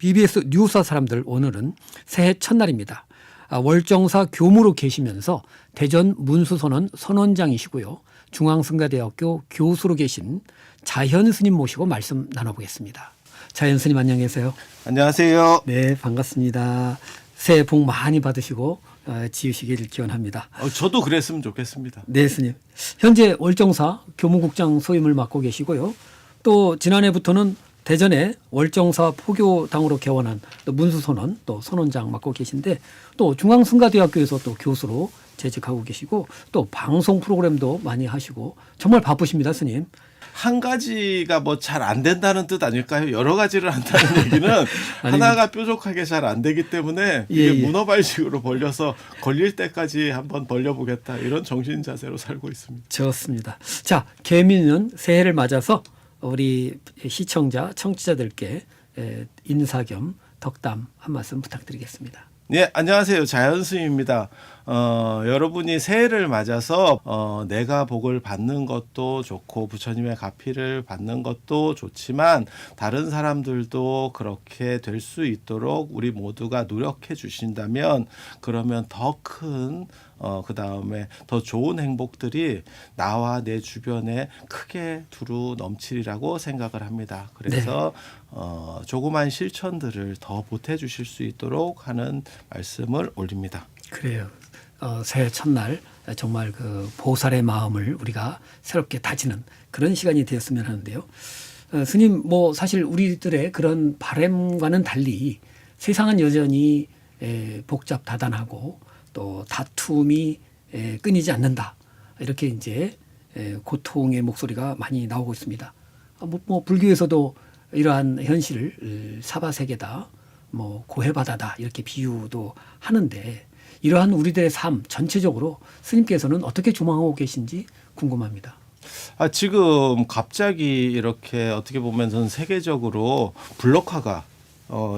BBS 뉴스 사람들 오늘은 새해 첫날입니다. 월정사 교무로 계시면서 대전 문수선원 선원장이시고요. 중앙성가대학교 교수로 계신 자현 스님 모시고 말씀 나눠보겠습니다. 자현 스님 안녕 계세요. 안녕하세요. 네, 반갑습니다. 새해 복 많이 받으시고 지으시길 기원합니다. 저도 그랬으면 좋겠습니다. 네, 스님. 현재 월정사 교무국장 소임을 맡고 계시고요. 또 지난해부터는 대전에 월정사 포교당으로 개원한 또 문수선원 또 선원장 맡고 계신데 또 중앙성가대학교에서 또 교수로 재직하고 계시고 또 방송 프로그램도 많이 하시고 정말 바쁘십니다, 스님. 한 가지가 뭐 잘 안 된다는 뜻 아닐까요? 여러 가지를 한다는 얘기는 하나가 뾰족하게 잘 안 되기 때문에 이게 문어발식으로 벌려서 걸릴 때까지 한번 벌려보겠다 이런 정신 자세로 살고 있습니다. 좋습니다. 자, 개미는 새해를 맞아서 우리 시청자, 청취자들께 인사 겸 덕담 한 말씀 부탁드리겠습니다. 네, 안녕하세요. 자연스님입니다. 여러분이 새해를 맞아서 내가 복을 받는 것도 좋고 부처님의 가피를 받는 것도 좋지만 다른 사람들도 그렇게 될 수 있도록 우리 모두가 노력해 주신다면 그러면 더 큰 그다음에 더 좋은 행복들이 나와 내 주변에 크게 두루 넘치리라고 생각을 합니다. 그래서 조그만 실천들을 더 보태 주실 수 있도록 하는 말씀을 올립니다. 그래요. 새해 첫날 정말 그 보살의 마음을 우리가 새롭게 다지는 그런 시간이 되었으면 하는데요. 스님, 뭐 사실 우리들의 그런 바람과는 달리 세상은 여전히 복잡다단하고 또 다툼이 끊이지 않는다. 이렇게 이제 고통의 목소리가 많이 나오고 있습니다. 뭐 불교에서도 이러한 현실을 사바세계다, 뭐 고해바다다 이렇게 비유도 하는데 이러한 우리들의 삶 전체적으로 스님께서는 어떻게 조망하고 계신지 궁금합니다. 지금 갑자기 이렇게 어떻게 보면 전 세계적으로 블록화가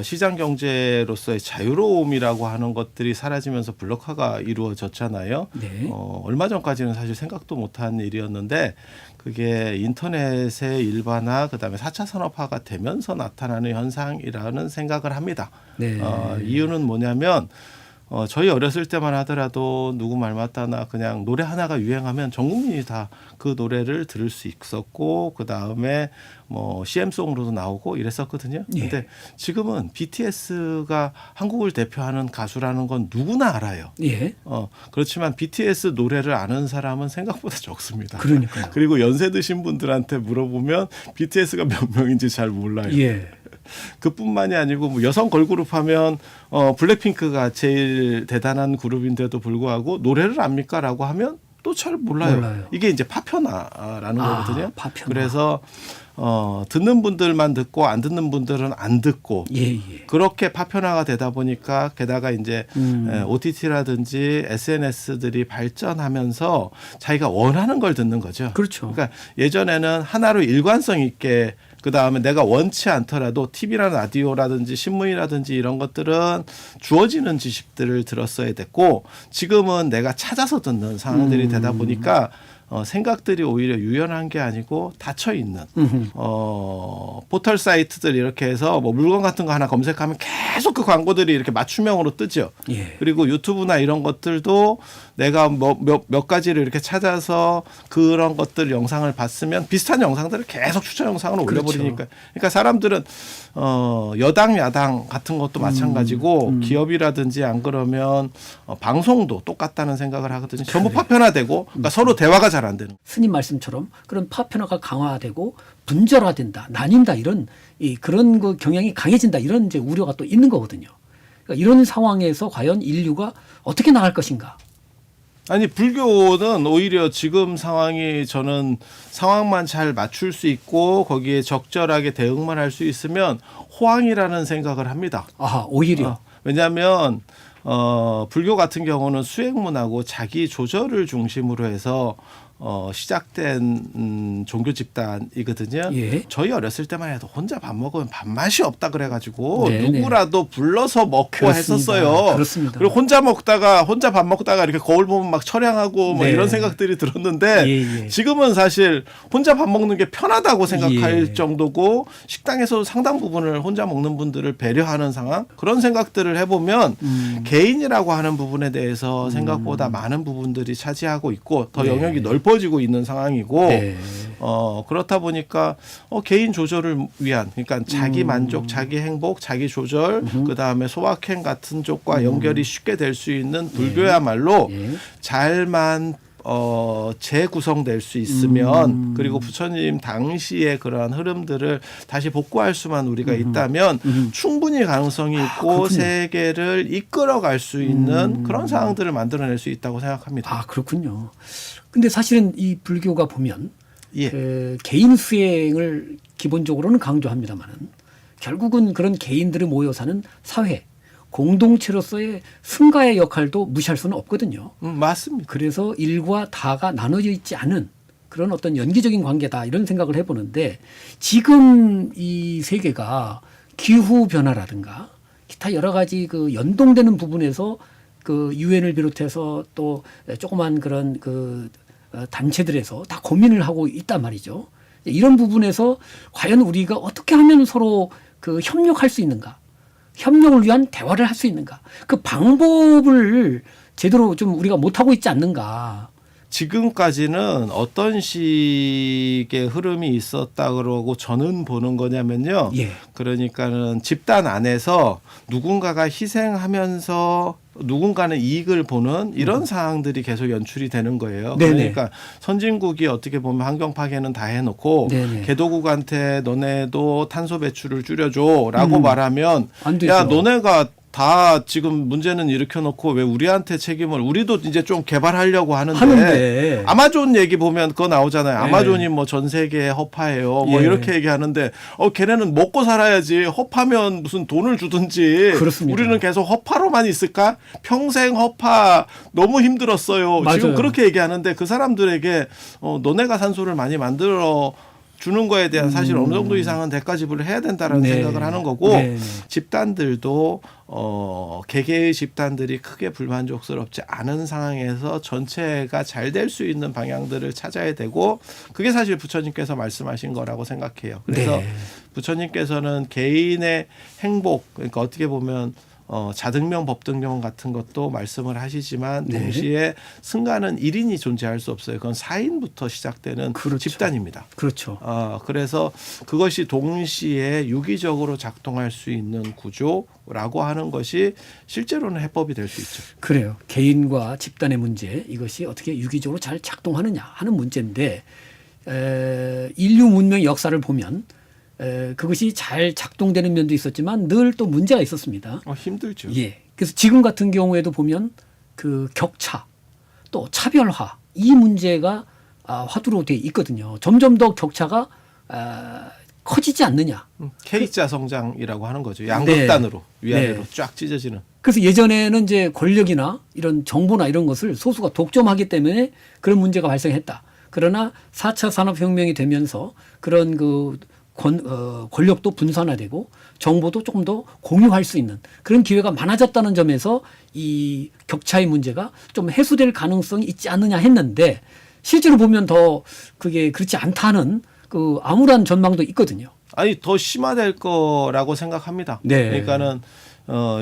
시장 경제로서의 자유로움이라고 하는 것들이 사라지면서 블록화가 이루어졌잖아요. 네. 얼마 전까지는 사실 생각도 못한 일이었는데 그게 인터넷의 일반화 그다음에 4차 산업화가 되면서 나타나는 현상이라는 생각을 합니다. 네. 이유는 뭐냐면 저희 어렸을 때만 하더라도 누구 말 맞다나 그냥 노래 하나가 유행하면 전 국민이 다 그 노래를 들을 수 있었고 그 다음에 뭐 CM송으로도 나오고 이랬었거든요. 근데 지금은 BTS가 한국을 대표하는 가수라는 건 누구나 알아요. 예. 그렇지만 BTS 노래를 아는 사람은 생각보다 적습니다. 그러니까요. 그리고 연세 드신 분들한테 물어보면 BTS가 몇 명인지 잘 몰라요. 예. 그뿐만이 아니고 뭐 여성 걸그룹 하면 블랙핑크가 제일 대단한 그룹인데도 불구하고 노래를 압니까라고 하면 또 잘 몰라요. 이게 이제 파편화라는 거거든요. 파편화. 그래서 듣는 분들만 듣고 안 듣는 분들은 안 듣고 그렇게 파편화가 되다 보니까 게다가 이제 OTT라든지 SNS들이 발전하면서 자기가 원하는 걸 듣는 거죠. 그렇죠. 그러니까 예전에는 하나로 일관성 있게 그다음에 내가 원치 않더라도 TV나 라디오라든지 신문이라든지 이런 것들은 주어지는 지식들을 들었어야 됐고 지금은 내가 찾아서 듣는 상황들이 되다 보니까 생각들이 오히려 유연한 게 아니고 닫혀 있는 포털 사이트들 이렇게 해서 뭐 물건 같은 거 하나 검색하면 계속 그 광고들이 이렇게 맞춤형으로 뜨죠. 그리고 유튜브나 이런 것들도 내가 뭐 몇 가지를 이렇게 찾아서 그런 것들 영상을 봤으면 비슷한 영상들을 계속 추천 영상으로 올려버리니까. 그렇죠. 그러니까 사람들은 여당 야당 같은 것도 마찬가지고 기업이라든지 안 그러면 방송도 똑같다는 생각을 하거든요. 전부 파편화되고 그러니까 서로 대화가 잘 안 되는. 스님 말씀처럼 그런 파편화가 강화되고 분절화된다, 나뉜다 이런 그런 그 경향이 강해진다 이런 이제 우려가 또 있는 거거든요. 그러니까 이런 상황에서 과연 인류가 어떻게 나갈 것인가? 아니 불교는 오히려 지금 상황이 저는 상황만 잘 맞출 수 있고 거기에 적절하게 대응만 할 수 있으면 호황이라는 생각을 합니다. 오히려. 왜냐하면 불교 같은 경우는 수행문하고 자기 조절을 중심으로 해서 시작된 종교 집단이거든요. 예. 저희 어렸을 때만 해도 혼자 밥 먹으면 밥맛이 없다 그래가지고 네, 누구라도 불러서 먹고 그렇습니다. 했었어요. 그렇습니다. 그리고 혼자 밥 먹다가 이렇게 거울 보면 막 철양하고 뭐 네. 이런 생각들이 들었는데 예. 지금은 사실 혼자 밥 먹는 게 편하다고 생각할 예. 정도고 식당에서 상당 부분을 혼자 먹는 분들을 배려하는 상황 그런 생각들을 해보면 개인이라고 하는 부분에 대해서 생각보다 많은 부분들이 차지하고 있고 더 네. 영역이 넓어지고 있는 상황이고 네. 그렇다 보니까 개인 조절을 위한 그러니까 자기 만족, 자기 행복, 자기 조절 그다음에 소확행 같은 쪽과 연결이 쉽게 될 수 있는 불교야말로 예. 잘만 재구성될 수 있으면 그리고 부처님 당시의 그러한 흐름들을 다시 복구할 수만 우리가 있다면 충분히 가능성이 있고 그렇군요. 세계를 이끌어갈 수 있는 그런 상황들을 만들어낼 수 있다고 생각합니다. 아, 그렇군요. 근데 사실은 이 불교가 보면 예. 그 개인 수행을 기본적으로는 강조합니다만은 결국은 그런 개인들이 모여 사는 사회, 공동체로서의 승가의 역할도 무시할 수는 없거든요. 맞습니다. 그래서 일과 다가 나눠져 있지 않은 그런 어떤 연기적인 관계다 이런 생각을 해보는데 지금 이 세계가 기후 변화라든가 기타 여러 가지 그 연동되는 부분에서 그 유엔을 비롯해서 또 조그만 그런 그 단체들에서 다 고민을 하고 있단 말이죠. 이런 부분에서 과연 우리가 어떻게 하면 서로 그 협력할 수 있는가? 협력을 위한 대화를 할 수 있는가? 그 방법을 제대로 좀 우리가 못하고 있지 않는가? 지금까지는 어떤 식의 흐름이 있었다 그러고 저는 보는 거냐면요. 예. 그러니까는 집단 안에서 누군가가 희생하면서 누군가는 이익을 보는 이런 사항들이 계속 연출이 되는 거예요. 네네. 그러니까 선진국이 어떻게 보면 환경 파괴는 다 해놓고 네네. 개도국한테 너네도 탄소 배출을 줄여줘라고 말하면 안 되죠. 야 너네가 다 지금 문제는 일으켜놓고 왜 우리한테 책임을 우리도 이제 좀 개발하려고 하는데 아마존 얘기 보면 그거 나오잖아요. 아마존이 뭐 전 세계에 허파예요. 뭐 예. 이렇게 얘기하는데 걔네는 먹고 살아야지 허파면 무슨 돈을 주든지 그렇습니다. 우리는 계속 허파로만 있을까? 평생 허파 너무 힘들었어요. 맞아요. 지금 그렇게 얘기하는데 그 사람들에게 너네가 산소를 많이 만들어 주는 거에 대한 사실 어느 정도 이상은 대가 지불을 해야 된다라는 네. 생각을 하는 거고 네. 집단들도 개개의 집단들이 크게 불만족스럽지 않은 상황에서 전체가 잘 될 수 있는 방향들을 찾아야 되고 그게 사실 부처님께서 말씀하신 거라고 생각해요. 그래서 네. 부처님께서는 개인의 행복 그러니까 어떻게 보면 자등명 법등명 같은 것도 말씀을 하시지만 네. 동시에 승가는 1인이 존재할 수 없어요. 그건 4인부터 시작되는 그렇죠. 집단입니다. 그렇죠. 그래서 그것이 동시에 유기적으로 작동할 수 있는 구조라고 하는 것이 실제로는 해법이 될 수 있죠. 그래요. 개인과 집단의 문제 이것이 어떻게 유기적으로 잘 작동하느냐 하는 문제인데 인류 문명의 역사를 보면 그것이 잘 작동되는 면도 있었지만 늘 또 문제가 있었습니다. 힘들죠. 예. 그래서 지금 같은 경우에도 보면 그 격차 또 차별화 이 문제가 화두로 돼 있거든요. 점점 더 격차가 커지지 않느냐. K자 성장이라고 하는 거죠. 양극단으로 위아래로 네. 쫙 찢어지는. 그래서 예전에는 이제 권력이나 이런 정보나 이런 것을 소수가 독점하기 때문에 그런 문제가 발생했다. 그러나 4차 산업혁명이 되면서 그런 그 권력도 분산화되고 정보도 조금 더 공유할 수 있는 그런 기회가 많아졌다는 점에서 이 격차의 문제가 좀 해소될 가능성이 있지 않느냐 했는데 실제로 보면 더 그게 그렇지 않다는 그 암울한 전망도 있거든요. 아니 더 심화될 거라고 생각합니다. 네. 그러니까는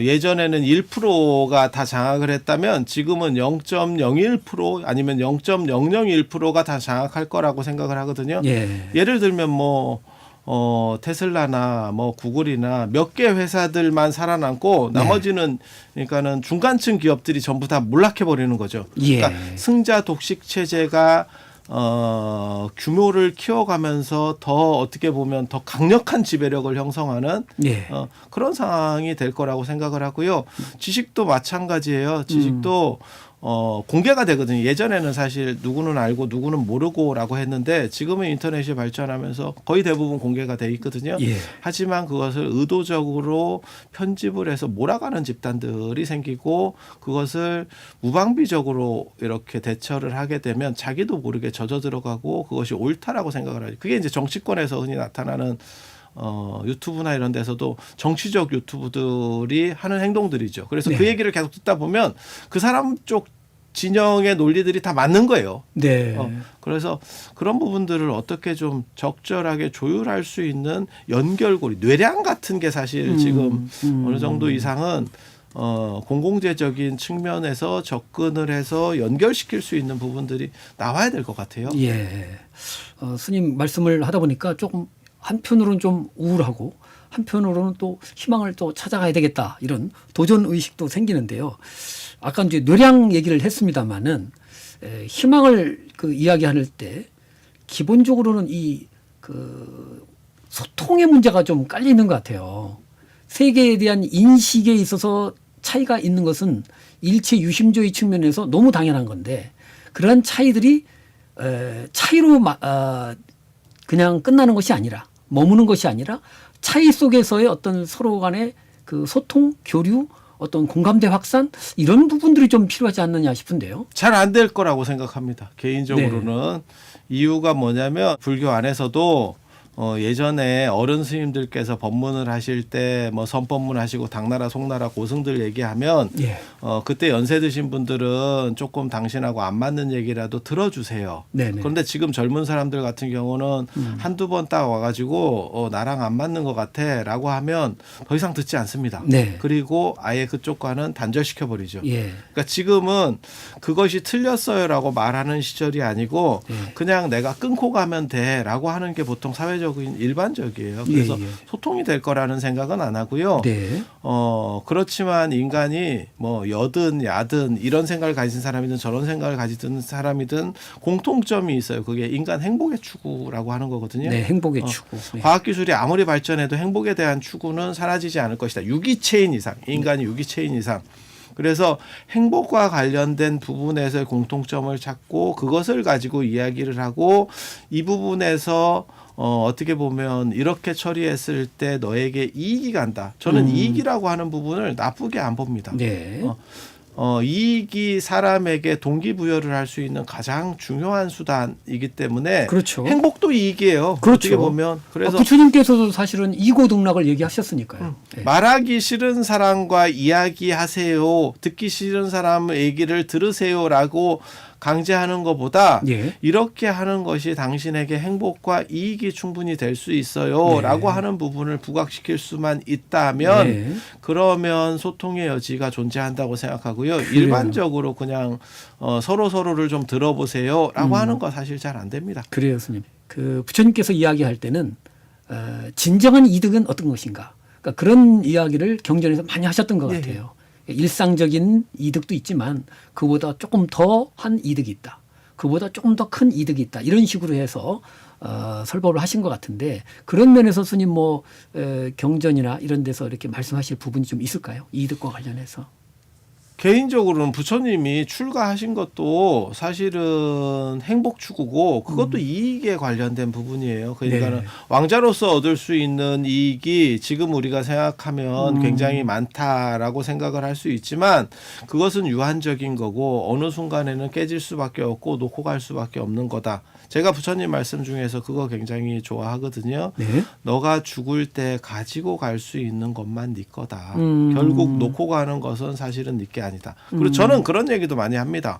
예전에는 1%가 다 장악을 했다면 지금은 0.01% 아니면 0.001%가 다 장악할 거라고 생각을 하거든요. 예. 예를 들면 뭐 테슬라나 뭐 구글이나 몇 개 회사들만 살아남고 나머지는 그러니까는 중간층 기업들이 전부 다 몰락해 버리는 거죠. 예. 그러니까 승자 독식 체제가 규모를 키워가면서 더 어떻게 보면 더 강력한 지배력을 형성하는 예. 그런 상황이 될 거라고 생각을 하고요. 지식도 마찬가지예요. 지식도 공개가 되거든요. 예전에는 사실 누구는 알고 누구는 모르고라고 했는데 지금은 인터넷이 발전하면서 거의 대부분 공개가 돼 있거든요. 예. 하지만 그것을 의도적으로 편집을 해서 몰아가는 집단들이 생기고 그것을 무방비적으로 이렇게 대처를 하게 되면 자기도 모르게 젖어 들어가고 그것이 옳다라고 생각을 하죠. 그게 이제 정치권에서 흔히 나타나는 유튜브나 이런 데서도 정치적 유튜브들이 하는 행동들이죠. 그래서 네. 그 얘기를 계속 듣다 보면 그 사람 쪽 진영의 논리들이 다 맞는 거예요. 네. 그래서 그런 부분들을 어떻게 좀 적절하게 조율할 수 있는 연결고리, 뇌량 같은 게 사실 지금 어느 정도 이상은 공공재적인 측면에서 접근을 해서 연결시킬 수 있는 부분들이 나와야 될 것 같아요. 예. 스님 말씀을 하다 보니까 조금 한편으로는 좀 우울하고 한편으로는 또 희망을 또 찾아가야 되겠다 이런 도전 의식도 생기는데요. 아까 이제 뇌량 얘기를 했습니다마는 희망을 그 이야기할 때 기본적으로는 이 그 소통의 문제가 좀 깔려 있는 것 같아요. 세계에 대한 인식에 있어서 차이가 있는 것은 일체 유심조의 측면에서 너무 당연한 건데 그러한 차이들이 차이로 그냥 끝나는 것이 아니라 머무는 것이 아니라 차이 속에서의 어떤 서로 간의 그 소통, 교류, 어떤 공감대 확산 이런 부분들이 좀 필요하지 않느냐 싶은데요. 잘 안 될 거라고 생각합니다. 개인적으로는. 이유가 뭐냐면 불교 안에서도 예전에 어른 스님들께서 법문을 하실 때 뭐 선법문 하시고 당나라 송나라 고승들 얘기하면 예. 그때 연세 드신 분들은 조금 당신하고 안 맞는 얘기라도 들어주세요. 네네. 그런데 지금 젊은 사람들 같은 경우는 한두 번 딱 와가지고 나랑 안 맞는 것 같아 라고 하면 더 이상 듣지 않습니다. 네. 그리고 아예 그쪽과는 단절시켜버리죠. 예. 그러니까 지금은 그것이 틀렸어요라고 말하는 시절이 아니고 예. 그냥 내가 끊고 가면 돼라고 하는 게 보통 사회적인 일반적이에요. 그래서 예. 소통이 될 거라는 생각은 안 하고요. 네. 그렇지만 인간이 뭐 여든 야든 이런 생각을 가진 사람이든 저런 생각을 가지던 사람이든 공통점이 있어요. 그게 인간 행복의 추구라고 하는 거거든요. 네, 행복의 추구. 네. 과학기술이 아무리 발전해도 행복에 대한 추구는 사라지지 않을 것이다. 유기체인 이상, 인간이 유기체인 이상. 그래서 행복과 관련된 부분에서의 공통점을 찾고 그것을 가지고 이야기를 하고 이 부분에서 어떻게 보면 이렇게 처리했을 때 너에게 이익이 간다. 저는 이익이라고 하는 부분을 나쁘게 안 봅니다. 네. 이익이 사람에게 동기부여를 할 수 있는 가장 중요한 수단이기 때문에 그렇죠. 행복도 이익이에요. 그렇죠. 어떻게 보면 그래서 부처님께서도 사실은 이고등락을 얘기하셨으니까요. 네. 말하기 싫은 사람과 이야기하세요. 듣기 싫은 사람 얘기를 들으세요라고 강제하는 것보다 예. 이렇게 하는 것이 당신에게 행복과 이익이 충분히 될 수 있어요라고 하는 부분을 부각시킬 수만 있다면 네. 그러면 소통의 여지가 존재한다고 생각하고요. 그래요. 일반적으로 그냥 서로를 좀 들어보세요라고 하는 거 사실 잘 안 됩니다. 그래요, 스님. 그 부처님께서 이야기할 때는 진정한 이득은 어떤 것인가? 그러니까 그런 이야기를 경전에서 많이 하셨던 것 예. 같아요. 일상적인 이득도 있지만 그보다 조금 더한 이득이 있다. 그보다 조금 더 큰 이득이 있다. 이런 식으로 해서 설법을 하신 것 같은데 그런 면에서 스님 뭐 경전이나 이런 데서 이렇게 말씀하실 부분이 좀 있을까요? 이득과 관련해서. 개인적으로는 부처님이 출가하신 것도 사실은 행복 추구고 그것도 이익에 관련된 부분이에요. 그러니까는 네. 왕자로서 얻을 수 있는 이익이 지금 우리가 생각하면 굉장히 많다라고 생각을 할 수 있지만 그것은 유한적인 거고 어느 순간에는 깨질 수밖에 없고 놓고 갈 수밖에 없는 거다. 제가 부처님 말씀 중에서 그거 굉장히 좋아하거든요. 네. 너가 죽을 때 가지고 갈 수 있는 것만 네 거다. 결국 놓고 가는 것은 사실은 네 게 아니다. 그리고 저는 그런 얘기도 많이 합니다.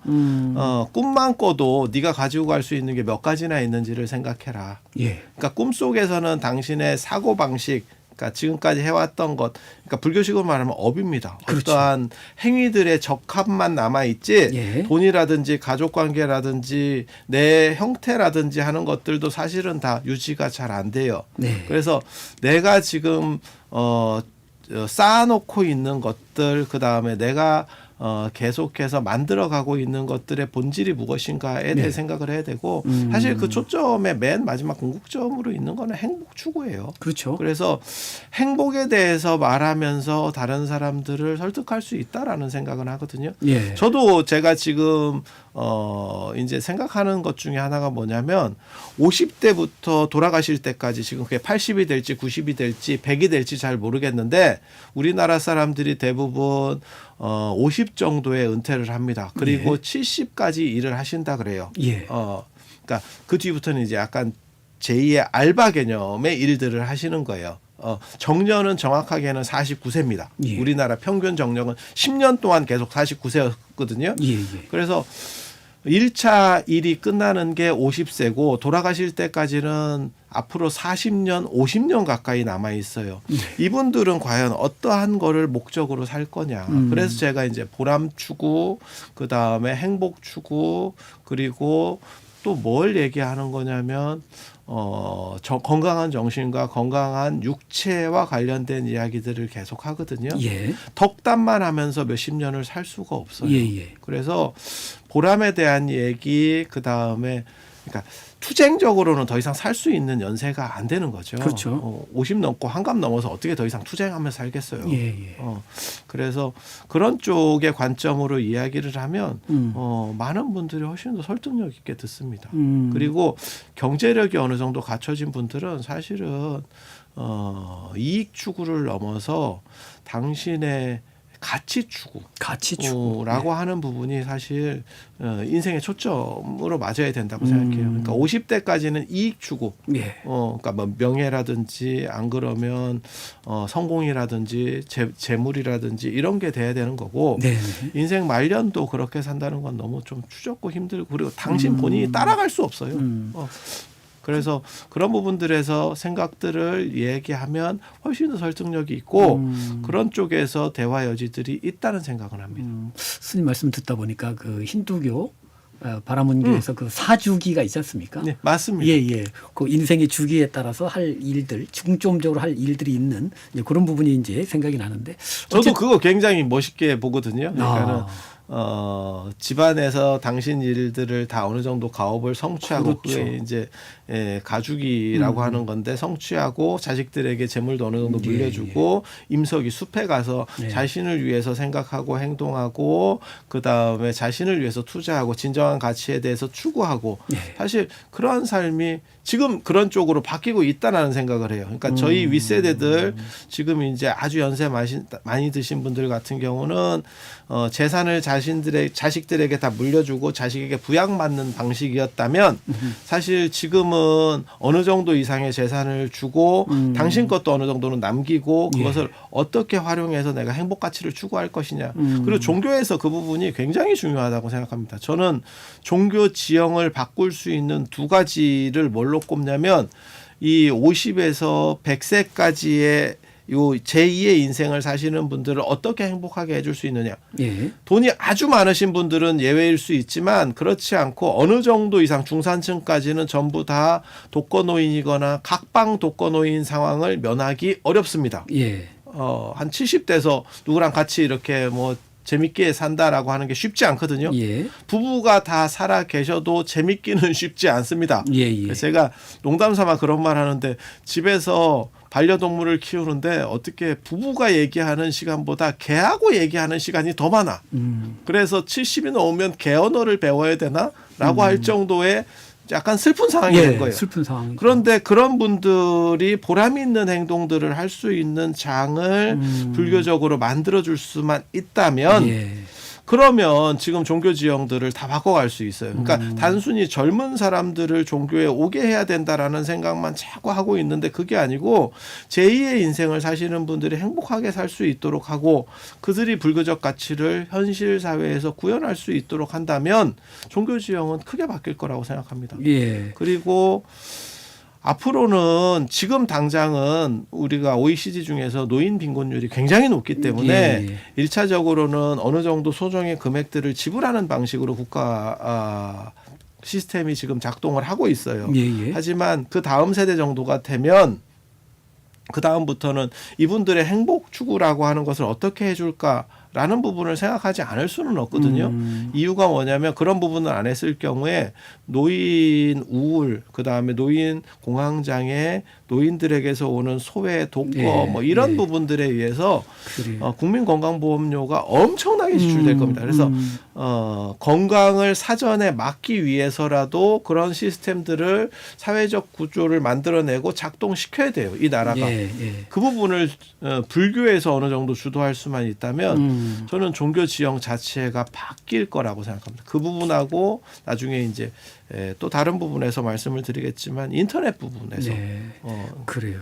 꿈만 꿔도 네가 가지고 갈 수 있는 게 몇 가지나 있는지를 생각해라. 예. 그러니까 꿈속에서는 당신의 사고 방식, 그러니까 지금까지 해왔던 것, 그러니까 불교식으로 말하면 업입니다. 그렇죠. 어떠한 행위들의 적합만 남아 있지, 예. 돈이라든지 가족관계라든지 내 형태라든지 하는 것들도 사실은 다 유지가 잘 안 돼요. 네. 그래서 내가 지금 쌓아놓고 있는 것들, 그 다음에 내가 계속해서 만들어가고 있는 것들의 본질이 무엇인가에 대해 생각을 해야 되고 사실 그 초점의 맨 마지막 궁극점으로 있는 거는 행복 추구예요. 그렇죠. 그래서 행복에 대해서 말하면서 다른 사람들을 설득할 수 있다라는 생각은 하거든요. 예. 저도 제가 지금 이제 생각하는 것 중에 하나가 뭐냐면 50대부터 돌아가실 때까지 지금 그게 80이 될지 90이 될지 100이 될지 잘 모르겠는데 우리나라 사람들이 대부분 50 정도의 은퇴를 합니다. 그리고 70까지 일을 하신다 그래요. 예. 그러니까 그 뒤부터는 이제 약간 제2의 알바 개념의 일들을 하시는 거예요. 정년은 정확하게는 49세입니다. 예. 우리나라 평균 정년은 10년 동안 계속 49세였거든요. 예. 그래서 1차 일이 끝나는 게 50세고 돌아가실 때까지는 앞으로 40년, 50년 가까이 남아 있어요. 이분들은 과연 어떠한 거를 목적으로 살 거냐. 그래서 제가 이제 보람 추구, 그다음에 행복 추구, 그리고 또 뭘 얘기하는 거냐면 건강한 정신과 건강한 육체와 관련된 이야기들을 계속 하거든요. 예. 덕담만 하면서 몇십 년을 살 수가 없어요. 예. 그래서 보람에 대한 얘기, 그다음에 그러니까 투쟁적으로는 더 이상 살 수 있는 연세가 안 되는 거죠. 그렇죠. 50 넘고 한갑 넘어서 어떻게 더 이상 투쟁하면서 살겠어요. 예. 그래서 그런 쪽의 관점으로 이야기를 하면 많은 분들이 훨씬 더 설득력 있게 듣습니다. 그리고 경제력이 어느 정도 갖춰진 분들은 사실은 이익 추구를 넘어서 당신의 가치 추구라고 하는 부분이 사실 인생의 초점으로 맞아야 된다고 생각해요. 그러니까 50대까지는 이익 추구, 그러니까 뭐 명예라든지 안 그러면 성공이라든지 재물이라든지 이런 게 돼야 되는 거고 인생 말년도 그렇게 산다는 건 너무 좀 추잡고 힘들고 그리고 당신 본인이 따라갈 수 없어요. 그래서 그런 부분들에서 생각들을 얘기하면 훨씬 더 설득력이 있고 그런 쪽에서 대화 여지들이 있다는 생각을 합니다. 스님 말씀 듣다 보니까 그 힌두교 바라문교에서 그 사주기가 있지 않습니까? 네, 맞습니다. 예. 그 인생의 주기에 따라서 할 일들, 중점적으로 할 일들이 있는 이제 그런 부분이 이제 생각이 나는데 저도 그거 굉장히 멋있게 보거든요. 그러니까는 집안에서 당신 일들을 다 어느 정도 가업을 성취하고 그렇죠. 그게 이제 가죽이라고 하는 건데 성취하고 자식들에게 재물도 어느 정도 물려주고 임석이 숲에 가서 자신을 위해서 생각하고 행동하고 그 다음에 자신을 위해서 투자하고 진정한 가치에 대해서 추구하고 사실 그러한 삶이 지금 그런 쪽으로 바뀌고 있다는 생각을 해요. 그러니까 저희 윗세대들 지금 이제 아주 연세 많이 드신 분들 같은 경우는 재산을 자식들에게 다 물려주고 자식에게 부양받는 방식이었다면 사실 지금은 어느 정도 이상의 재산을 주고 당신 것도 어느 정도는 남기고 그것을 어떻게 활용해서 내가 행복 가치를 추구할 것이냐. 그리고 종교에서 그 부분이 굉장히 중요하다고 생각합니다. 저는 종교 지형을 바꿀 수 있는 두 가지를 뭘로 꼽냐면 이 50에서 100세까지의 요 제2의 인생을 사시는 분들을 어떻게 행복하게 해줄 수 있느냐. 돈이 아주 많으신 분들은 예외일 수 있지만 그렇지 않고 어느 정도 이상 중산층까지는 전부 다 독거노인이거나 각방 독거노인 상황을 면하기 어렵습니다. 한 70대에서 누구랑 같이 이렇게 뭐 재밌게 산다라고 하는 게 쉽지 않거든요. 부부가 다 살아 계셔도 재밌기는 쉽지 않습니다. 그래서 제가 농담삼아 그런 말 하는데 집에서 반려동물을 키우는데 어떻게 부부가 얘기하는 시간보다 개하고 얘기하는 시간이 더 많아. 그래서 70이 넘으면 개 언어를 배워야 되나라고 할 정도의 약간 슬픈 상황이 된 거예요. 슬픈 상황. 그런데 그런 분들이 보람 있는 행동들을 할 수 있는 장을 불교적으로 만들어줄 수만 있다면 그러면 지금 종교 지형들을 다 바꿔갈 수 있어요. 그러니까 단순히 젊은 사람들을 종교에 오게 해야 된다라는 생각만 자꾸 하고 있는데 그게 아니고 제2의 인생을 사시는 분들이 행복하게 살 수 있도록 하고 그들이 불교적 가치를 현실 사회에서 구현할 수 있도록 한다면 종교 지형은 크게 바뀔 거라고 생각합니다. 그리고 앞으로는 지금 당장은 우리가 OECD 중에서 노인 빈곤율이 굉장히 높기 때문에 1차적으로는 어느 정도 소정의 금액들을 지불하는 방식으로 국가 시스템이 지금 작동을 하고 있어요. 하지만 그 다음 세대 정도가 되면 그 다음부터는 이분들의 행복 추구라고 하는 것을 어떻게 해줄까 라는 부분을 생각하지 않을 수는 없거든요. 이유가 뭐냐면 그런 부분을 안 했을 경우에 노인 우울, 그다음에 노인 공황장애, 노인들에게서 오는 소외, 독거 예, 뭐 이런 예. 부분들에 의해서 그래요. 국민건강보험료가 엄청나게 지출될 겁니다. 그래서 건강을 사전에 막기 위해서라도 그런 시스템들을 사회적 구조를 만들어내고 작동시켜야 돼요. 이 나라가. 예, 예. 그 부분을 불교에서 어느 정도 주도할 수만 있다면 저는 종교 지형 자체가 바뀔 거라고 생각합니다. 그 부분하고 나중에 이제 또 다른 부분에서 말씀을 드리겠지만 인터넷 부분에서 네. 그래요.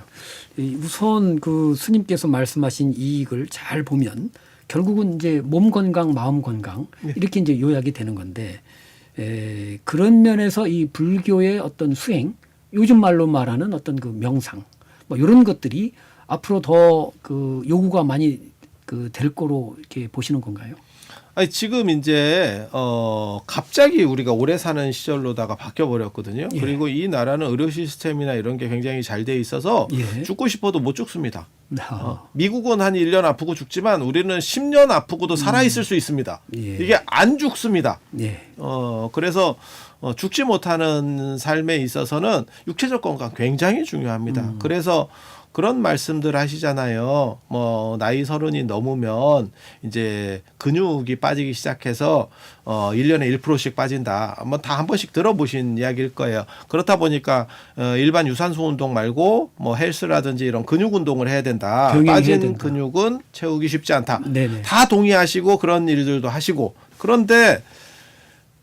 우선 그 스님께서 말씀하신 이익을 잘 보면 결국은 이제 몸 건강, 마음 건강 이렇게 이제 요약이 되는 건데 그런 면에서 이 불교의 어떤 수행, 요즘 말로 말하는 어떤 그 명상, 뭐 이런 것들이 앞으로 더 그 요구가 많이 그 될 거로 이렇게 보시는 건가요? 아니 지금 이제 갑자기 우리가 오래 사는 시절로다가 바뀌어 버렸거든요. 예. 그리고 이 나라는 의료 시스템이나 이런 게 굉장히 잘 돼 있어서 예. 죽고 싶어도 못 죽습니다. 아, 미국은 한 1년 아프고 죽지만 우리는 10년 아프고도 살아 있을 수 있습니다. 예. 이게 안 죽습니다. 예. 그래서 죽지 못하는 삶에 있어서는 육체적 건강 굉장히 중요합니다. 그래서 그런 말씀들 하시잖아요. 뭐 나이 30이 넘으면 이제 근육이 빠지기 시작해서 1년에 1%씩 빠진다. 한번 다 한 번씩 들어보신 이야기일 거예요. 그렇다 보니까 일반 유산소 운동 말고 뭐 헬스라든지 이런 근육 운동을 해야 된다. 병행해야 빠진 된다. 근육은 채우기 쉽지 않다. 네네. 다 동의하시고 그런 일들도 하시고 그런데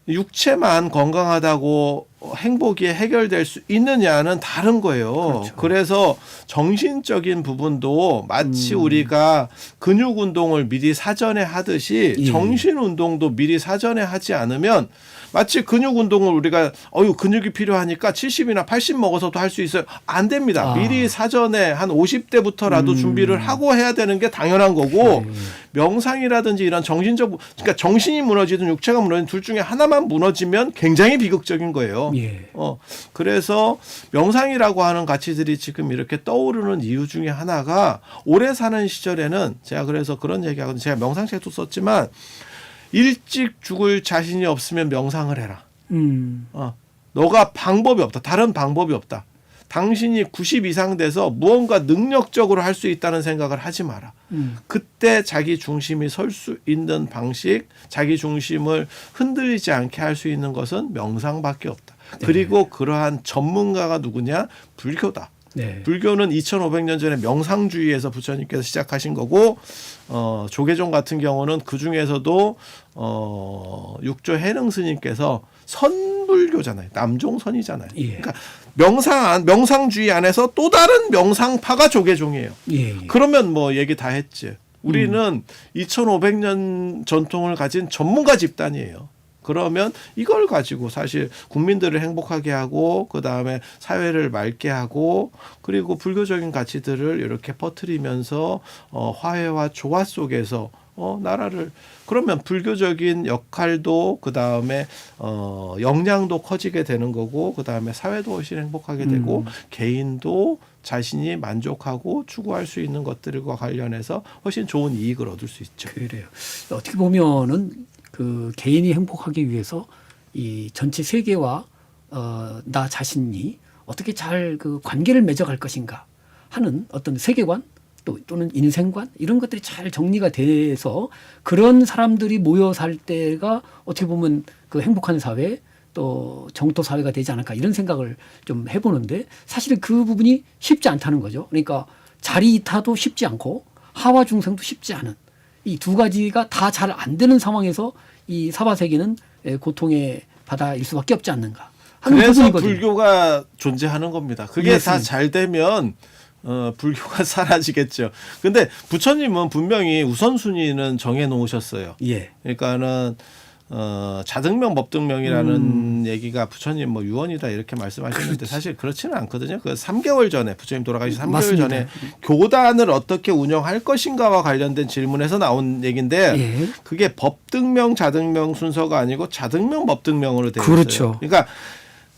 육체만 건강하다고 행복이 해결될 수 있느냐는 다른 거예요. 그렇죠. 그래서 정신적인 부분도 마치 우리가 근육 운동을 미리 사전에 하듯이 예. 정신 운동도 미리 사전에 하지 않으면 마치 근육 운동을 우리가 근육이 필요하니까 70이나 80 먹어서도 할 수 있어요. 안 됩니다. 아. 미리 사전에 한 50대부터라도 준비를 하고 해야 되는 게 당연한 거고 명상이라든지 이런 그러니까 정신이 무너지든 육체가 무너지든 둘 중에 하나만 무너지면 굉장히 비극적인 거예요. 예. 그래서 명상이라고 하는 가치들이 지금 이렇게 떠오르는 이유 중에 하나가 오래 사는 시절에는 제가 그래서 그런 얘기하거든요. 제가 명상책도 썼지만 일찍 죽을 자신이 없으면 명상을 해라. 너가 방법이 없다. 다른 방법이 없다. 당신이 90 이상 돼서 무언가 능력적으로 할 수 있다는 생각을 하지 마라. 그때 자기 중심이 설 수 있는 방식, 자기 중심을 흔들리지 않게 할 수 있는 것은 명상밖에 없다. 네. 그리고 그러한 전문가가 누구냐? 불교다. 네. 불교는 2500년 전에 명상주의에서 부처님께서 시작하신 거고 조계종 같은 경우는 그 중에서도 육조 해능 스님께서 선불교잖아요. 남종선이잖아요. 예. 그러니까 명상주의 안에서 또 다른 명상파가 조계종이에요. 예. 그러면 뭐 얘기 다 했지. 우리는 2500년 전통을 가진 전문가 집단이에요. 그러면 이걸 가지고 사실 국민들을 행복하게 하고 그다음에 사회를 맑게 하고 그리고 불교적인 가치들을 이렇게 퍼뜨리면서 화해와 조화 속에서 나라를 그러면 불교적인 역할도 그다음에 역량도 커지게 되는 거고 그다음에 사회도 훨씬 행복하게 되고 개인도 자신이 만족하고 추구할 수 있는 것들과 관련해서 훨씬 좋은 이익을 얻을 수 있죠. 그래요. 어떻게 보면은 그 개인이 행복하기 위해서 이 전체 세계와 나 자신이 어떻게 잘 그 관계를 맺어갈 것인가 하는 어떤 세계관 또는 인생관 이런 것들이 잘 정리가 돼서 그런 사람들이 모여 살 때가 어떻게 보면 그 행복한 사회 또 정토 사회가 되지 않을까 이런 생각을 좀 해보는데 사실은 그 부분이 쉽지 않다는 거죠. 그러니까 자리 이타도 쉽지 않고 하와 중생도 쉽지 않은 이 두 가지가 다 잘 안 되는 상황에서 이 사바세계는 고통의 바다일 수밖에 없지 않는가 하는 그래서 부분이거든요. 불교가 존재하는 겁니다. 그게 예, 다 스님. 잘 되면 불교가 사라지겠죠. 근데 부처님은 분명히 우선순위는 정해 놓으셨어요. 예. 그러니까는 자등명 법등명이라는 얘기가 부처님 뭐 유언이다 이렇게 말씀하시는데 사실 그렇지는 않거든요. 그 3개월 전에 부처님 돌아가시 3개월 맞습니다. 전에 교단을 어떻게 운영할 것인가와 관련된 질문에서 나온 얘기인데 예. 그게 법등명 자등명 순서가 아니고 자등명 법등명으로 되어 있어요. 그렇죠. 그러니까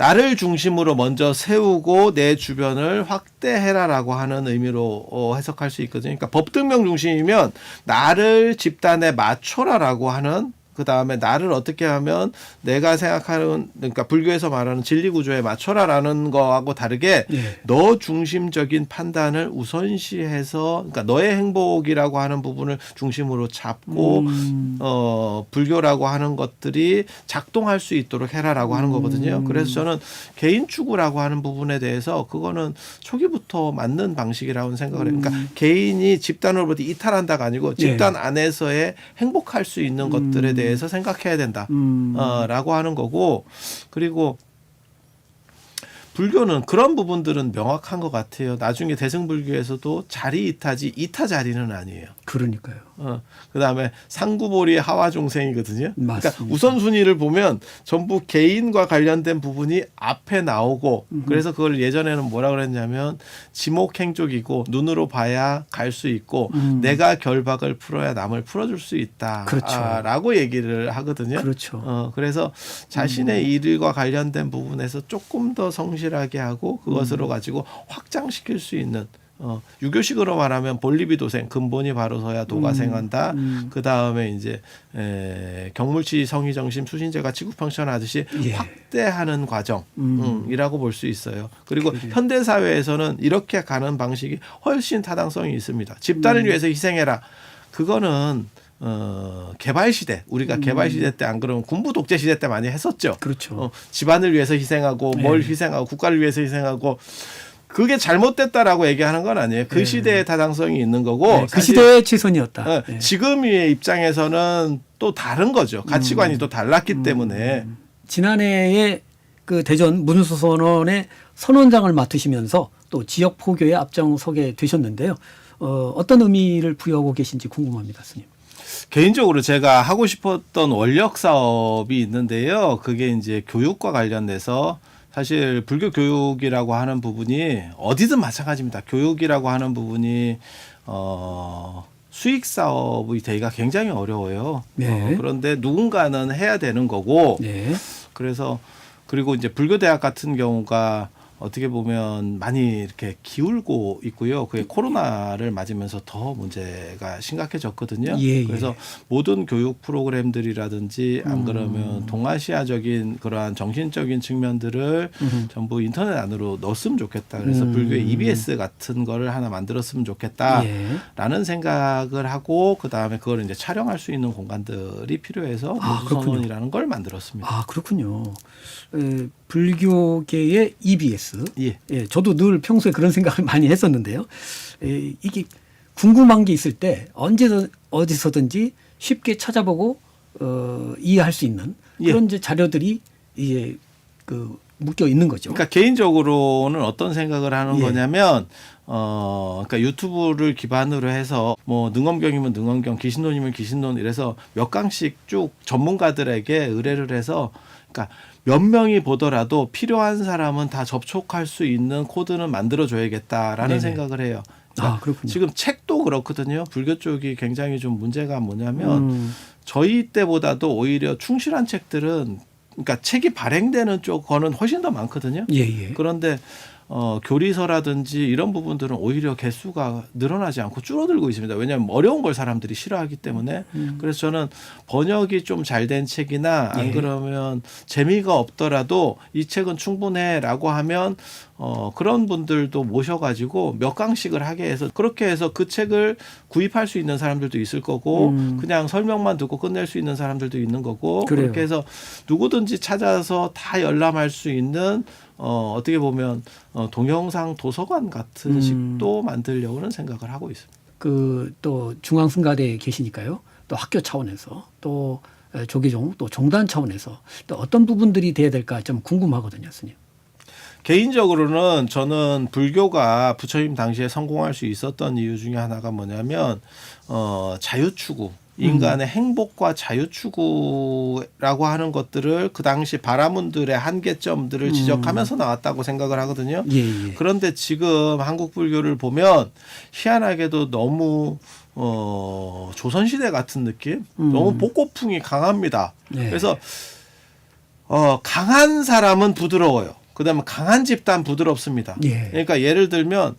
나를 중심으로 먼저 세우고 내 주변을 확대해라라고 하는 의미로 해석할 수 있거든요. 그러니까 법등명 중심이면 나를 집단에 맞춰라라고 하는, 그 다음에 나를 어떻게 하면 내가 생각하는, 그러니까 불교에서 말하는 진리 구조에 맞춰라라는 거하고 다르게 예. 너 중심적인 판단을 우선시해서, 그러니까 너의 행복이라고 하는 부분을 중심으로 잡고 불교라고 하는 것들이 작동할 수 있도록 해라라고 하는 거거든요. 그래서 저는 개인 추구라고 하는 부분에 대해서 그거는 초기부터 맞는 방식이라고 생각을 해요. 그러니까 개인이 집단으로부터 이탈한다가 아니고 집단 안에서의 행복할 수 있는 것들에 대해서 생각해야 된다. 라고 하는 거고, 그리고 불교는 그런 부분들은 명확한 것 같아요. 나중에 대승불교에서도 자리 이타지 이타 자리는 아니에요. 그러니까요. 그다음에 상구보리의 하와종생이거든요. 맞습니다. 그러니까 우선순위를 보면 전부 개인과 관련된 부분이 앞에 나오고, 그래서 그걸 예전에는 뭐라 그랬냐면 지목행족이고 눈으로 봐야 갈 수 있고 내가 결박을 풀어야 남을 풀어줄 수 있다. 그렇죠. 라고 얘기를 하거든요. 그렇죠. 그래서 자신의 일과 관련된 부분에서 조금 더 성실하게 하고 그것으로 가지고 확장시킬 수 있는, 유교식으로 말하면 본리비도생, 근본이 바로서야 도가 생한다. 그 다음에 이제 경물치 성의정심 수신제가 지구평천하듯이 예. 확대하는 과정이라고 볼 수 있어요. 그리고 그래요. 현대 사회에서는 이렇게 가는 방식이 훨씬 타당성이 있습니다. 집단을 위해서 희생해라. 그거는 개발 시대, 우리가 개발 시대 때 안 그러면 군부 독재 시대 때 많이 했었죠. 그렇죠. 집안을 위해서 희생하고 뭘 희생하고 국가를 위해서 희생하고, 그게 잘못됐다라고 얘기하는 건 아니에요. 그 시대의 타당성이 있는 거고, 네, 그 시대의 최선이었다. 네. 지금의 입장에서는 또 다른 거죠. 가치관이 또 달랐기 때문에. 지난해에 그 대전 문수선언의 선언장을 맡으시면서 또 지역 포교에 앞장서게 되셨는데요. 어떤 의미를 부여하고 계신지 궁금합니다, 스님. 개인적으로 제가 하고 싶었던 원력 사업이 있는데요. 그게 이제 교육과 관련돼서, 사실 불교 교육이라고 하는 부분이 어디든 마찬가지입니다. 교육이라고 하는 부분이 수익 사업이 되기가 굉장히 어려워요. 네. 그런데 누군가는 해야 되는 거고, 네. 그래서 그리고 이제 불교대학 같은 경우가 어떻게 보면 많이 이렇게 기울고 있고요. 그게 코로나를 맞으면서 더 문제가 심각해졌거든요. 예, 예. 그래서 모든 교육 프로그램들이라든지 안 그러면 동아시아적인 그러한 정신적인 측면들을 전부 인터넷 안으로 넣었으면 좋겠다. 그래서 불교의 EBS 같은 거를 하나 만들었으면 좋겠다라는 예. 생각을 하고, 그 다음에 그걸 이제 촬영할 수 있는 공간들이 필요해서 무수선언이라는 걸 만들었습니다. 아, 그렇군요. 불교계의 EBS. 예. 예, 저도 늘 평소에 그런 생각을 많이 했었는데요. 이게 궁금한 게 있을 때 어디서든지 쉽게 찾아보고 이해할 수 있는 그런 이제 자료들이 이제 그 묶여 있는 거죠. 그러니까 개인적으로는 어떤 생각을 하는 예. 거냐면, 그러니까 유튜브를 기반으로 해서 뭐 능엄경이면 능엄경, 기신론이면 기신론 이래서 몇 강씩 쭉 전문가들에게 의뢰를 해서, 그러니까 몇 명이 보더라도 필요한 사람은 다 접촉할 수 있는 코드는 만들어줘야겠다라는 네네. 생각을 해요. 그러니까 그렇군요. 지금 책도 그렇거든요. 불교 쪽이 굉장히 좀 문제가 뭐냐면 저희 때보다도 오히려 충실한 책들은, 그러니까 책이 발행되는 쪽 거는 훨씬 더 많거든요. 예, 예. 그런데 교리서라든지 이런 부분들은 오히려 개수가 늘어나지 않고 줄어들고 있습니다. 왜냐하면 어려운 걸 사람들이 싫어하기 때문에. 그래서 저는 번역이 좀 잘 된 책이나 안 예. 그러면 재미가 없더라도 이 책은 충분해라고 하면 그런 분들도 모셔가지고 몇 강씩을 하게 해서, 그렇게 해서 그 책을 구입할 수 있는 사람들도 있을 거고 그냥 설명만 듣고 끝낼 수 있는 사람들도 있는 거고, 그래요. 그렇게 해서 누구든지 찾아서 다 열람할 수 있는 어떻게 보면 동영상 도서관 같은 식도 만들려고는 생각을 하고 있습니다. 그 또 중앙승가대에 계시니까요. 또 학교 차원에서 또 조계종 또 종단 차원에서 또 어떤 부분들이 돼야 될까 좀 궁금하거든요, 스님. 개인적으로는 저는 불교가 부처님 당시에 성공할 수 있었던 이유 중에 하나가 뭐냐면 자유추구, 인간의 행복과 자유추구라고 하는 것들을 그 당시 바라문들의 한계점들을 지적하면서 나왔다고 생각을 하거든요. 예, 예. 그런데 지금 한국 불교를 보면 희한하게도 너무 조선시대 같은 느낌? 너무 복고풍이 강합니다. 네. 그래서 강한 사람은 부드러워요. 그다음에 강한 집단 부드럽습니다. 예. 그러니까 예를 들면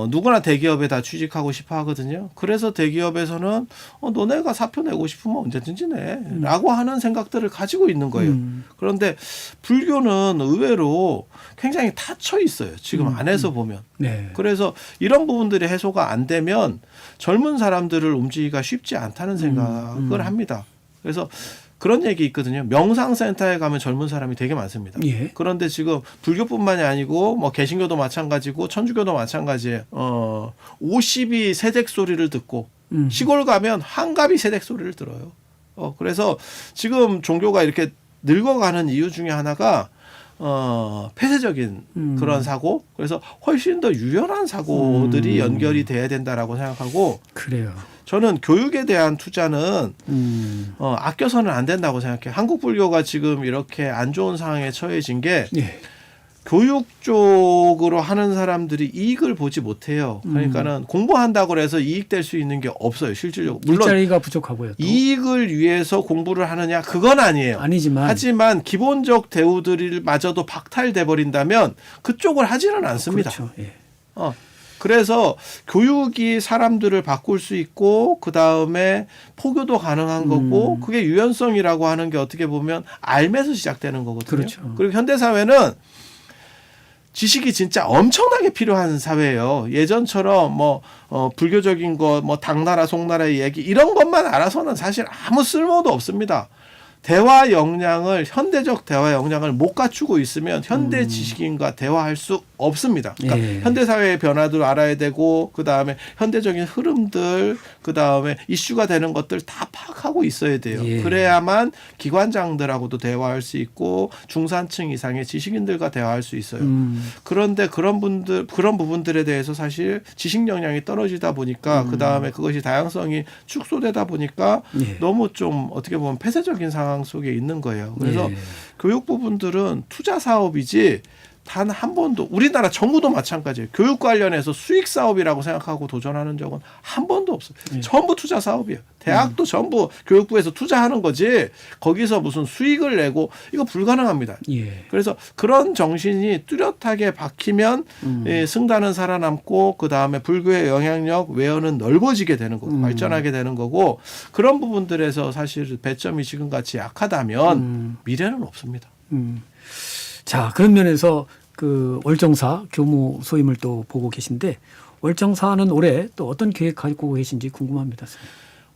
누구나 대기업에 다 취직하고 싶어 하거든요. 그래서 대기업에서는 너네가 사표 내고 싶으면 언제든지 내라고 하는 생각들을 가지고 있는 거예요. 그런데 불교는 의외로 굉장히 닫혀 있어요. 지금 안에서 보면. 네. 그래서 이런 부분들이 해소가 안 되면 젊은 사람들을 움직이기가 쉽지 않다는 생각을 합니다. 그래서 그런 얘기 있거든요. 명상센터에 가면 젊은 사람이 되게 많습니다. 예. 그런데 지금 불교뿐만이 아니고 뭐 개신교도 마찬가지고 천주교도 마찬가지예요. 50이 새댁 소리를 듣고 시골 가면 한갑이 새댁 소리를 들어요. 그래서 지금 종교가 이렇게 늙어가는 이유 중에 하나가 폐쇄적인 그런 사고, 그래서 훨씬 더 유연한 사고들이 연결이 돼야 된다라고 생각하고, 그래요. 저는 교육에 대한 투자는 아껴서는 안 된다고 생각해요. 한국 불교가 지금 이렇게 안 좋은 상황에 처해진 게 예. 교육 쪽으로 하는 사람들이 이익을 보지 못해요. 그러니까는 공부한다고 해서 이익될 수 있는 게 없어요. 실질적으로. 물론 일자리가 부족하고요. 또. 이익을 위해서 공부를 하느냐 그건 아니에요. 아니지만 하지만 기본적 대우들마저도 박탈돼 버린다면 그쪽을 하지는 않습니다. 그렇죠. 예. 그래서 교육이 사람들을 바꿀 수 있고 그 다음에 포교도 가능한 거고 그게 유연성이라고 하는 게 어떻게 보면 알면서 시작되는 거거든요. 그렇죠. 그리고 현대 사회는 지식이 진짜 엄청나게 필요한 사회예요. 예전처럼 뭐 불교적인 거, 뭐 당나라 송나라의 얘기 이런 것만 알아서는 사실 아무 쓸모도 없습니다. 대화 역량을 현대적 대화 역량을 못 갖추고 있으면 현대 지식인과 대화할 수 없습니다. 그러니까 예. 현대 사회의 변화도 알아야 되고 그 다음에 현대적인 흐름들 그 다음에 이슈가 되는 것들 다 파악하고 있어야 돼요. 예. 그래야만 기관장들하고도 대화할 수 있고 중산층 이상의 지식인들과 대화할 수 있어요. 그런데 그런 부분들에 대해서 사실 지식 역량이 떨어지다 보니까 그 다음에 그것이 다양성이 축소되다 보니까 예. 너무 좀 어떻게 보면 폐쇄적인 상황 속에 있는 거예요. 그래서 예. 교육 부분들은 투자 사업이지 단 한 번도 우리나라 정부도 마찬가지예요. 교육 관련해서 수익 사업이라고 생각하고 도전하는 적은 한 번도 없어요. 전부 투자 사업이에요. 대학도 전부 교육부에서 투자하는 거지 거기서 무슨 수익을 내고 이거 불가능합니다. 예. 그래서 그런 정신이 뚜렷하게 박히면 승단은 살아남고 그 다음에 불교의 영향력 외연은 넓어지게 되는 거고 발전하게 되는 거고 그런 부분들에서 사실 배점이 지금같이 약하다면 미래는 없습니다. 자, 그런 면에서 그 월정사 교무 소임을 또 보고 계신데 월정사는 올해 또 어떤 계획 가지고 계신지 궁금합니다.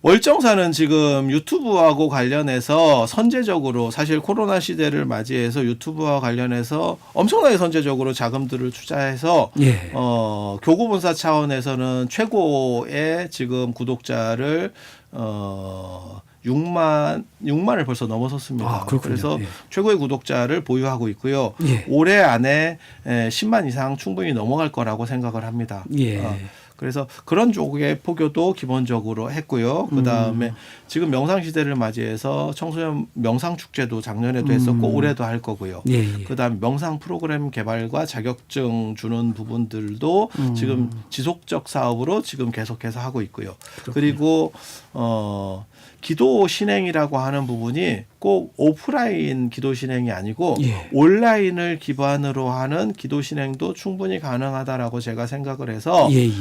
월정사는 지금 유튜브하고 관련해서 선제적으로 사실 코로나 시대를 맞이해서 유튜브와 관련해서 엄청나게 선제적으로 자금들을 투자해서 예. 교구본사 차원에서는 최고의 지금 구독자를 6만을 벌써 넘어섰습니다. 아, 그렇군요. 그래서 예. 최고의 구독자를 보유하고 있고요. 예. 올해 안에 10만 이상 충분히 넘어갈 거라고 생각을 합니다. 예. 그래서 그런 쪽의 포교도 기본적으로 했고요. 그 다음에 지금 명상 시대를 맞이해서 청소년 명상 축제도 작년에도 했었고 올해도 할 거고요. 예, 예. 그 다음에 명상 프로그램 개발과 자격증 주는 부분들도 지금 지속적 사업으로 지금 계속해서 하고 있고요. 그렇군요. 그리고 기도 신행이라고 하는 부분이 꼭 오프라인 기도 신행이 아니고 예. 온라인을 기반으로 하는 기도 신행도 충분히 가능하다라고 제가 생각을 해서 예, 예.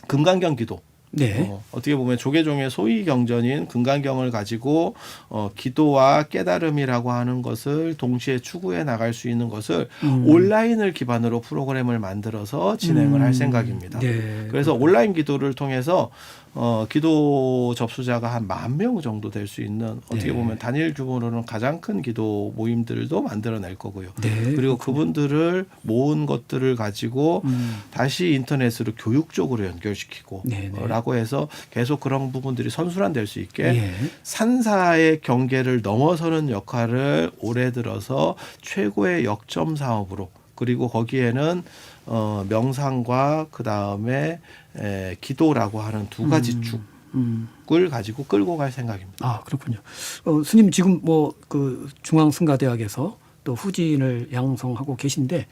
금강경 기도 네. 어떻게 보면 조계종의 소위 경전인 금강경을 가지고 기도와 깨달음이라고 하는 것을 동시에 추구해 나갈 수 있는 것을 온라인을 기반으로 프로그램을 만들어서 진행을 할 생각입니다. 네. 그래서 온라인 기도를 통해서 기도 접수자가 한 10,000명 정도 될 수 있는 어떻게 네. 보면 단일 규모로는 가장 큰 기도 모임들도 만들어낼 거고요. 네. 그리고 그분들을 모은 것들을 가지고 다시 인터넷으로 교육적으로 연결시키고 네, 네. 라고 해서 계속 그런 부분들이 선순환될 수 있게 예. 산사의 경계를 넘어서는 역할을 올해 들어서 최고의 역점 사업으로 그리고 거기에는 명상과 그 다음에 기도라고 하는 두 가지 축을 가지고 끌고 갈 생각입니다. 아, 그렇군요. 스님 지금 뭐 그 중앙승가대학에서 또 후진을 양성하고 계신데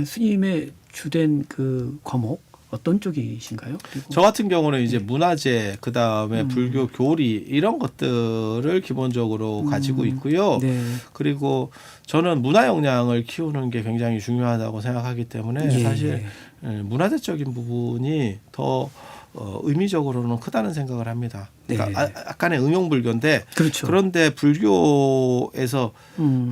스님의 주된 그 과목 어떤 쪽이신가요? 그리고 저 같은 경우는 이제 문화재, 그 다음에 불교 교리 이런 것들을 기본적으로 가지고 있고요. 네. 그리고 저는 문화 역량을 키우는 게 굉장히 중요하다고 생각하기 때문에 예. 사실 문화재적인 부분이 더 의미적으로는 크다는 생각을 합니다. 그러니까 네. 약간의 응용불교인데 그렇죠. 그런데 불교에서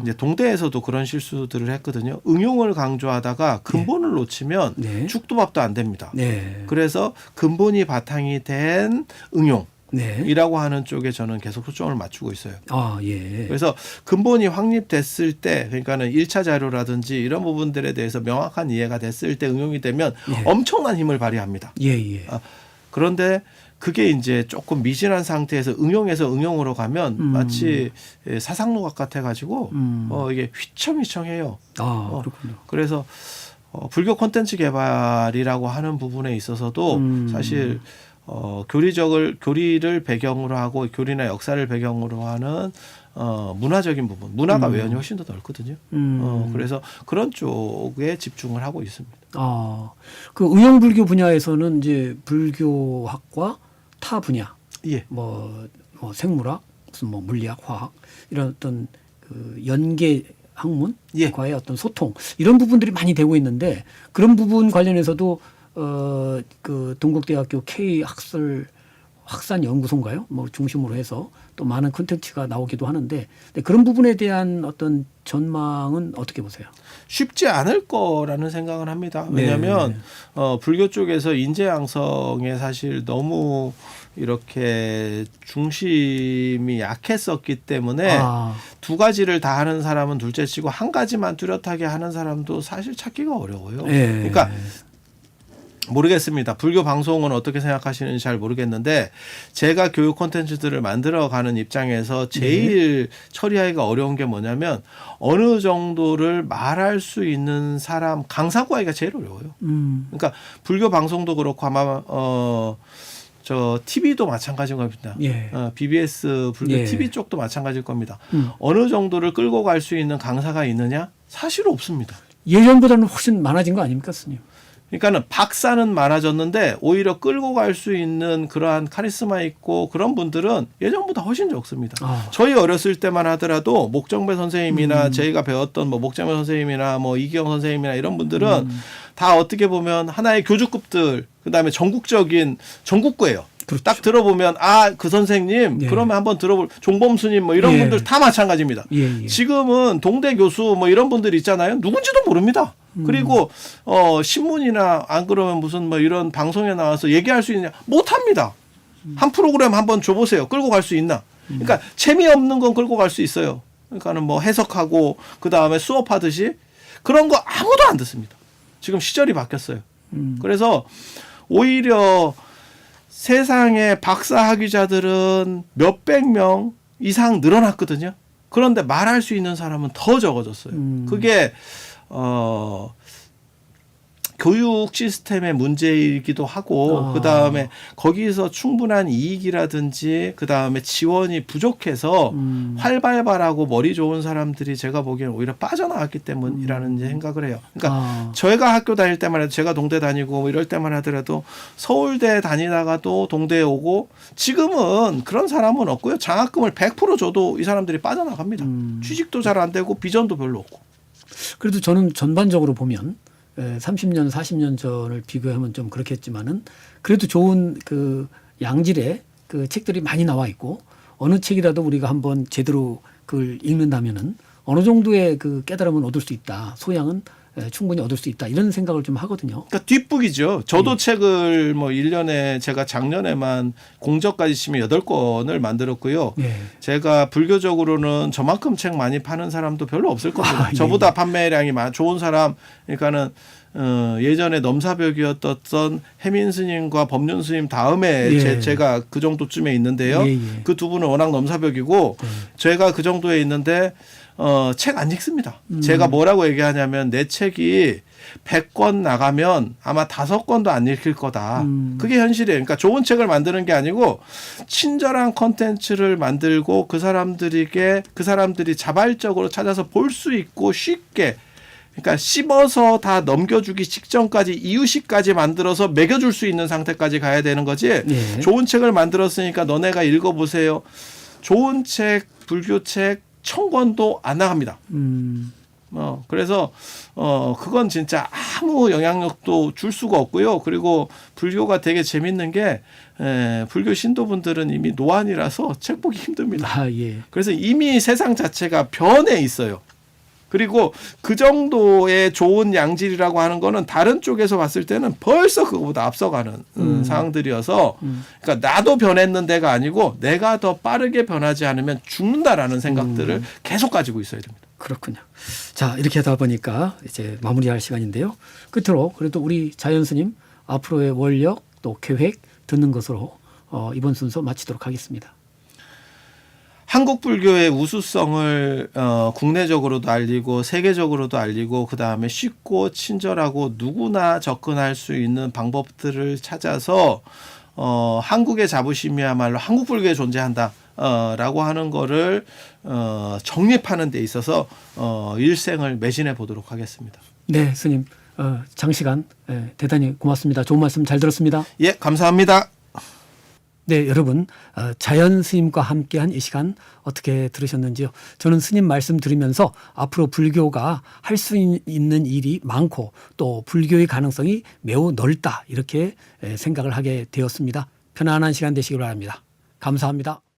이제 동대에서도 그런 실수들을 했거든요. 응용을 강조하다가 근본을 놓치면 네. 죽도 밥도 안 됩니다. 네. 그래서 근본이 바탕이 된 응용이라고 네. 하는 쪽에 저는 계속 초점을 맞추고 있어요. 아, 예. 그래서 근본이 확립됐을 때, 그러니까는 1차 자료라든지 이런 부분들에 대해서 명확한 이해가 됐을 때 응용이 되면 예. 엄청난 힘을 발휘합니다. 예, 예. 그런데 그게 이제 조금 미진한 상태에서 응용해서 응용으로 가면 마치 사상노각 같아 가지고 이게 휘청휘청해요. 아, 그렇군요. 그래서 불교 콘텐츠 개발이라고 하는 부분에 있어서도 사실 교리를 배경으로 하고 교리나 역사를 배경으로 하는 문화적인 부분, 문화가 외연이 훨씬 더 넓거든요. 그래서 그런 쪽에 집중을 하고 있습니다. 아, 그 응용불교 분야에서는 이제 불교학과 타 분야, 예. 뭐 생물학, 무슨 뭐 물리학, 화학 이런 어떤 그 연계 학문과의 예. 어떤 소통 이런 부분들이 많이 되고 있는데 그런 부분 관련해서도 그 동국대학교 K 학산 연구소인가요? 뭐 중심으로 해서 또 많은 콘텐츠가 나오기도 하는데 그런 부분에 대한 어떤 전망은 어떻게 보세요? 쉽지 않을 거라는 생각을 합니다. 왜냐하면 불교 쪽에서 인재 양성에 사실 너무 이렇게 중심이 약했었기 때문에 두 가지를 다 하는 사람은 둘째치고 한 가지만 뚜렷하게 하는 사람도 사실 찾기가 어려워요. 그러니까 모르겠습니다. 불교 방송은 어떻게 생각하시는지 잘 모르겠는데 제가 교육 콘텐츠들을 만들어가는 입장에서 제일 처리하기가 어려운 게 뭐냐면 어느 정도를 말할 수 있는 사람 강사 구하기가 제일 어려워요. 그러니까 불교 방송도 그렇고 아마 저 TV도 마찬가지인 겁니다. 예. BBS 불교 예. TV 쪽도 마찬가지일 겁니다. 어느 정도를 끌고 갈 수 있는 강사가 있느냐? 사실 없습니다. 예전보다는 훨씬 많아진 거 아닙니까, 스님? 그러니까는 박사는 많아졌는데 오히려 끌고 갈 수 있는 그러한 카리스마 있고 그런 분들은 예전보다 훨씬 적습니다. 저희 어렸을 때만 하더라도 목정배 선생님이나 저희가 배웠던 뭐 목정배 선생님이나 뭐 이기영 선생님이나 이런 분들은 다 어떻게 보면 하나의 교주급들 그다음에 전국구예요. 그렇죠. 딱 들어보면 그 선생님 그러면 한번 들어볼 종범스님 뭐 이런 분들 다 마찬가지입니다. 지금은 동대 교수 뭐 이런 분들 있잖아요. 누군지도 모릅니다. 그리고 신문이나 안 그러면 무슨 뭐 이런 방송에 나와서 얘기할 수 있냐? 못합니다. 한 프로그램 한번 줘보세요. 끌고 갈 수 있나? 그러니까 재미없는 건 끌고 갈 수 있어요. 그러니까는 뭐 해석하고 그 다음에 수업하듯이 그런 거 아무도 안 듣습니다. 지금 시절이 바뀌었어요. 그래서 오히려 세상의 박사 학위자들은 몇백 명 이상 늘어났거든요. 그런데 말할 수 있는 사람은 더 적어졌어요. 그게 교육 시스템의 문제이기도 하고 그다음에 거기서 충분한 이익이라든지 그다음에 지원이 부족해서 활발하고 머리 좋은 사람들이 제가 보기에는 오히려 빠져나왔기 때문이라는 생각을 해요. 그러니까 저희가 학교 다닐 때만 해도 제가 동대 다니고 뭐 이럴 때만 하더라도 서울대 다니다가도 동대에 오고 지금은 그런 사람은 없고요. 장학금을 100% 줘도 이 사람들이 빠져나갑니다. 취직도 잘 안 되고 비전도 별로 없고. 그래도 저는 전반적으로 보면 30년, 40년 전을 비교하면 좀 그렇겠지만은 그래도 좋은 그 양질의 그 책들이 많이 나와 있고 어느 책이라도 우리가 한번 제대로 그걸 읽는다면은 어느 정도의 그 깨달음은 얻을 수 있다. 소양은 충분히 얻을 수 있다. 이런 생각을 좀 하거든요. 그러니까 뒷북이죠. 저도 책을 뭐 1년에 제가 작년에만 공저까지 치면 8권을 만들었고요. 제가 불교적으로는 저만큼 책 많이 파는 사람도 별로 없을 겁니다. 저보다 판매량이 좋은 사람 그러니까는 예전에 넘사벽이었던 해민 스님과 법륜 스님 다음에 제가 그 정도쯤에 있는데요. 그 두 분은 워낙 넘사벽이고 제가 그 정도에 있는데 책 안 읽습니다. 제가 뭐라고 얘기하냐면 내 책이 100권 나가면 아마 5권도 안 읽힐 거다. 그게 현실이에요. 그러니까 좋은 책을 만드는 게 아니고 친절한 콘텐츠를 만들고 그 사람들이 자발적으로 찾아서 볼 수 있고 쉽게 그러니까 씹어서 다 넘겨주기 직전까지 이유식까지 만들어서 먹여줄 수 있는 상태까지 가야 되는 거지. 예. 좋은 책을 만들었으니까 너네가 읽어보세요. 좋은 책, 불교책, 청권도 안 나갑니다. 그래서 그건 진짜 아무 영향력도 줄 수가 없고요. 그리고 불교가 되게 재밌는 게 불교 신도분들은 이미 노안이라서 책 보기 힘듭니다. 아, 예. 그래서 이미 세상 자체가 변해 있어요. 그리고 그 정도의 좋은 양질이라고 하는 거는 다른 쪽에서 봤을 때는 벌써 그거보다 앞서가는 상황들이어서 그러니까 나도 변했는데가 아니고 내가 더 빠르게 변하지 않으면 죽는다라는 생각들을 계속 가지고 있어야 됩니다. 그렇군요. 자, 이렇게 하다 보니까 이제 마무리할 시간인데요. 끝으로 그래도 우리 자연 스님 앞으로의 원력 또 계획 듣는 것으로 이번 순서 마치도록 하겠습니다. 한국 불교의 우수성을 국내적으로도 알리고 세계적으로도 알리고 그다음에 쉽고 친절하고 누구나 접근할 수 있는 방법들을 찾아서 한국의 자부심이야말로 한국 불교에 존재한다. 라고 하는 거를 정립하는 데 있어서 일생을 매진해 보도록 하겠습니다. 네, 스님 장시간 대단히 고맙습니다. 좋은 말씀 잘 들었습니다. 예, 감사합니다. 네, 여러분 자연 스님과 함께한 이 시간 어떻게 들으셨는지요? 저는 스님 말씀 들으면서 앞으로 불교가 할 수 있는 일이 많고 또 불교의 가능성이 매우 넓다 이렇게 생각을 하게 되었습니다. 편안한 시간 되시기 바랍니다. 감사합니다.